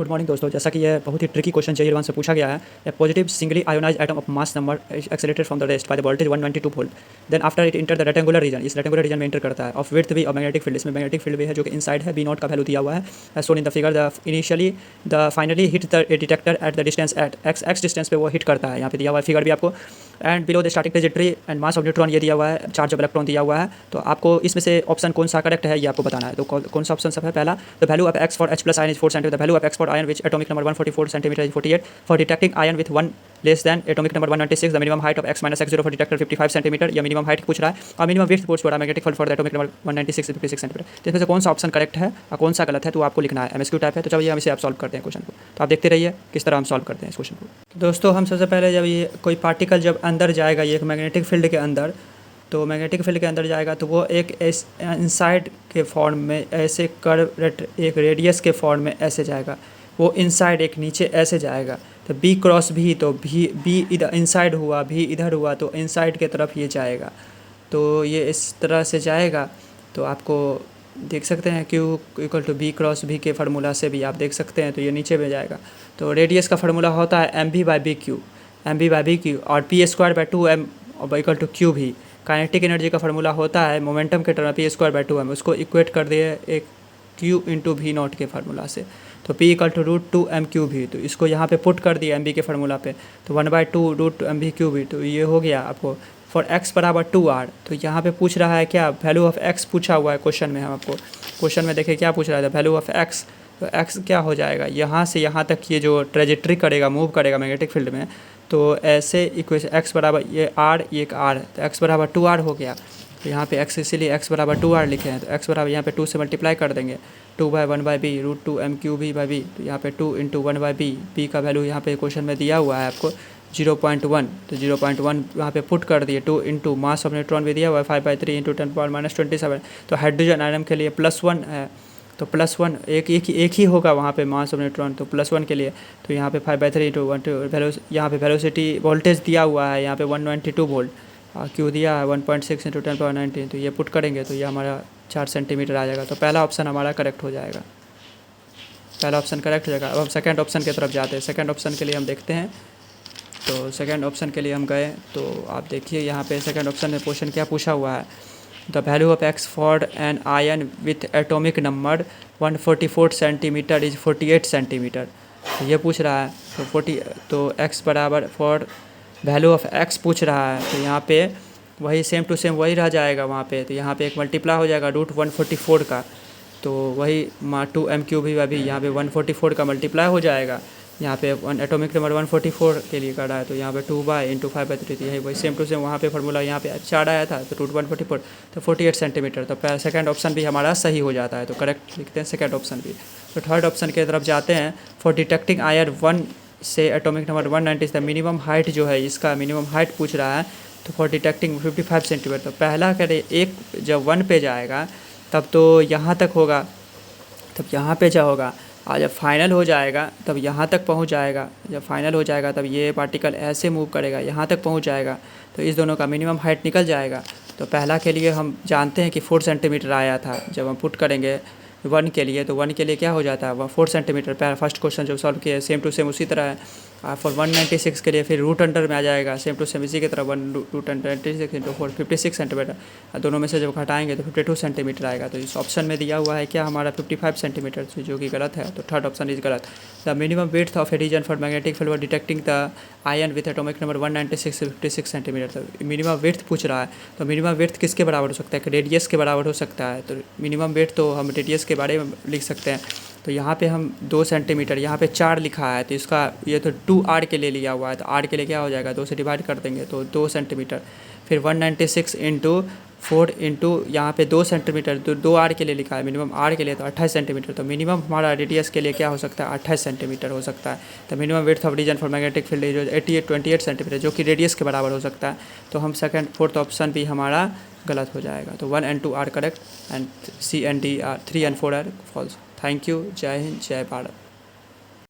Good morning दोस्तों। जैसा कि ये बहुत ही ट्रिकी क्वेश्चन J 1 से पूछा गया है। A positive singly ionize atom of mass number accelerated from the rest by the voltage 192 volt. Then after it enter the rectangular region, इस रेक्टेंगुलर रीजन में इंटर करता है। ऑफ विड्थ भी और मैग्नेटिक फील्ड, इसमें मैग्नेटिक फील्ड भी है जो कि इनसाइड है। बी नॉट का वैल्यू दिया हुआ है as shown in the figure. The initially the finally hit the detector at the distance at x distance पे वो हिट करता है। यहाँ पे दिया हुआ है फिगर भी आपको। And below the starting trajectory and mass of neutron ये दिया हुआ है, चार्ज ऑफ इलेक्ट्रॉन दिया हुआ है। तो आपको इसमें से ऑप्शन कौन सा करेक्ट है ये आपको बताना है। तो कौन सा ऑप्शन सब है? पहला, the value of x for H plus ion is 4 centimetre. The value of x for ion which atomic number 144 centimetre is 48 for detecting ion with 1 less than atomic number 196। The minimum height of x minus x0 for detector 55 centimetre. या minimum height पूछ रहा है और minimum width पूछ रहा है magnetic field for the atomic number 196 56 centimetre. तो इसमें से कौन सा ऑप्शन करेक्ट है और कौन सा गलत है तो आपको लिखना है। MSQ टाइप है। तो चलिए हम इसे आप सॉल्व करते हैं क्वेश्चन को। तो आप देखते रहिए किस तरह हम सॉल्व करते हैं इस क्वेश्चन को। तो दोस्तों हम सबसे पहले जब ये कोई पार्टिकल जब अंदर जाएगा ये एक मैग्नेटिक फील्ड के अंदर, तो मैग्नेटिक फील्ड के अंदर जाएगा तो वो एक इनसाइड के फॉर्म में ऐसे कर्व एक रेडियस के फॉर्म में ऐसे जाएगा। वो इनसाइड एक नीचे ऐसे जाएगा। तो बी क्रॉस भी, तो बी इधर इनसाइड हुआ, भी इधर हुआ तो इनसाइड के तरफ ये जाएगा। तो ये इस तरह से जाएगा। तो आपको देख सकते हैं Q equal to B cross भी के फार्मूला से भी आप देख सकते हैं। तो ये नीचे में जाएगा। तो रेडियस का फार्मूला होता है mv/bq, mv/bq और p²/2m इक्वल टू q भी। काइनेटिक एनर्जी का फार्मूला होता है मोमेंटम के टर्म p²/2m, उसको इक्वेट कर दिए एक q इंटू v नॉट के फार्मूला से। तो p इक्वल टू √2m³ भी, तो इसको यहाँ पे पुट कर दिया mv के फार्मूला पे। तो 1/2 √2mv³ भी, तो ये हो गया आपको फॉर x बराबर 2r। तो यहाँ पे पूछ रहा है क्या, वैल्यू ऑफ x पूछा हुआ है क्वेश्चन में। हम आपको क्वेश्चन में देखिए क्या पूछ रहा है, वैल्यू ऑफ x। तो x क्या हो जाएगा, यहाँ से यहाँ तक ये जो ट्रेजेक्ट्री करेगा, मूव करेगा मैग्नेटिक फील्ड में, तो ऐसे इक्वेशन x बराबर ये r, ये एक r, तो x बराबर 2r हो गया। तो यहाँ पे x इसीलिए x बराबर 2r लिखे हैं। तो x बराबर यहाँ पे 2 से मल्टीप्लाई कर देंगे, 2/1/b √2m³/b। तो यहाँ पे 2 इंटू 1/b, b का वैल्यू यहाँ पे क्वेश्चन में दिया हुआ है आपको 0.1। तो 0.1 यहाँ पे पुट कर दिए। 2 इंटू मास ऑफ न्यूट्रॉन भी दिया हुआ है 5/3 इंटू 10⁻⁻27। तो हाइड्रोजन आयटम के लिए +1 है। तो +1 एक ही होगा वहाँ पे मास ऑफ न्यूट्रॉन। तो +1 के लिए तो यहाँ पे 5/3 इंटू 1 यहाँ पे वेलोसिटी वोल्टेज दिया हुआ है यहाँ पे 192 वोल्ट, Q दिया है 1.6 इंटू 10⁻19। तो ये पुट करेंगे तो ये हमारा 4 सेंटीमीटर आ जाएगा। तो पहला ऑप्शन हमारा करेक्ट हो जाएगा, पहला ऑप्शन करेक्ट हो जाएगा। अब हम सेकंड ऑप्शन की तरफ जाते हैं। सेकंड ऑप्शन के लिए हम देखते हैं। तो सेकंड ऑप्शन के लिए हम गए तो आप देखिए यहाँ पे सेकंड ऑप्शन में क्वेश्चन क्या पूछा हुआ है, the value of x for an ion with atomic number 144 centimetre is 48 centimetre. तो ये पूछ रहा है। तो x बराबर फॉर वैल्यू ऑफ x पूछ रहा है। तो यहाँ पे वही सेम टू सेम वही रह जाएगा वहाँ पे। तो यहाँ पे एक मल्टीप्लाई हो जाएगा √144 का, तो वही 2m³ भी अभी यहाँ पे 144 का मल्टीप्लाई हो जाएगा। यहाँ पे एटॉमिक नंबर 144 के लिए कर रहा है। तो यहाँ पे 2/5/3 यही वही सेम टू सेम वहाँ पे फार्मूला यहाँ पे 4 आया था। तो √144 तो 48 सेंटीमीटर। तो सेकंड ऑप्शन भी हमारा सही हो जाता है। तो करेक्ट लिखते हैं सेकंड ऑप्शन भी। तो थर्ड ऑप्शन की तरफ जाते हैं। फॉर डिटेक्टिंग आयन 1 से atomic number 190 the minimum height जो है, इसका मिनिमम हाइट पूछ रहा है। तो फॉर डिटेक्टिंग 55 सेंटीमीटर। तो पहला करे एक जब 1 पे जाएगा तब तो यहाँ तक होगा, तब यहाँ पे क्या होगा, और जब फाइनल हो जाएगा तब यहाँ तक पहुँच जाएगा। जब फाइनल हो जाएगा तब ये पार्टिकल ऐसे मूव करेगा, यहाँ तक पहुँच जाएगा। तो इस दोनों का मिनिमम हाइट निकल जाएगा। तो पहला के लिए हम जानते हैं कि 4 सेंटीमीटर आया था। जब हम पुट करेंगे 1 के लिए, तो 1 के लिए क्या हो जाता है, वह 4 सेंटीमीटर। पहला फर्स्ट क्वेश्चन जो सॉल्व किया सेम टू सेम उसी तरह है। फॉर 196 के लिए फिर रूट अंडर में आ जाएगा सेम टू सेम इसी की तरह 1√196 इंटू 4 56 सेंटीमीटर। दोनों में से जब घटाएंगे तो 52 सेंटीमीटर आएगा। तो इस ऑप्शन में दिया हुआ है क्या हमारा 55 सेंटीमीटर, जो कि गलत है। तो थर्ड ऑप्शन इज गलत। The minimum width of a region for magnetic field for detecting the ion with atomic number 196 से 56 सेंटीमीटर। तो मिनिमम विड्थ पूछ रहा है। तो मिनिमम विड्थ किसके बराबर हो सकता है, रेडियस के बराबर हो सकता है। तो मिनिमम विड्थ तो हम रेडियस के बारे में लिख सकते हैं। तो यहाँ पे हम 2 सेंटीमीटर, यहाँ पे 4 लिखा है। तो इसका ये तो 2r के लिए लिया हुआ है। तो r के लिए क्या हो जाएगा, 2 से डिवाइड कर देंगे तो 2 सेंटीमीटर। फिर 196 इंटू 4 इंटू यहाँ पे 2 सेंटीमीटर, तो 2r के लिए लिखा है मिनिमम r के लिए, तो 28 सेंटीमीटर। तो मिनिमम हमारा रेडियस के लिए क्या हो सकता है, 28 सेंटीमीटर हो सकता है। तो minimum width of region for magnetic field 28 centimetre, जो कि रेडियस के बराबर हो सकता है। तो हम सेकंड फोर्थ ऑप्शन भी हमारा गलत हो जाएगा। तो 1 and 2 are correct and C and D are 3 and 4 are false. Thank you. जय हिंद, जय भारत।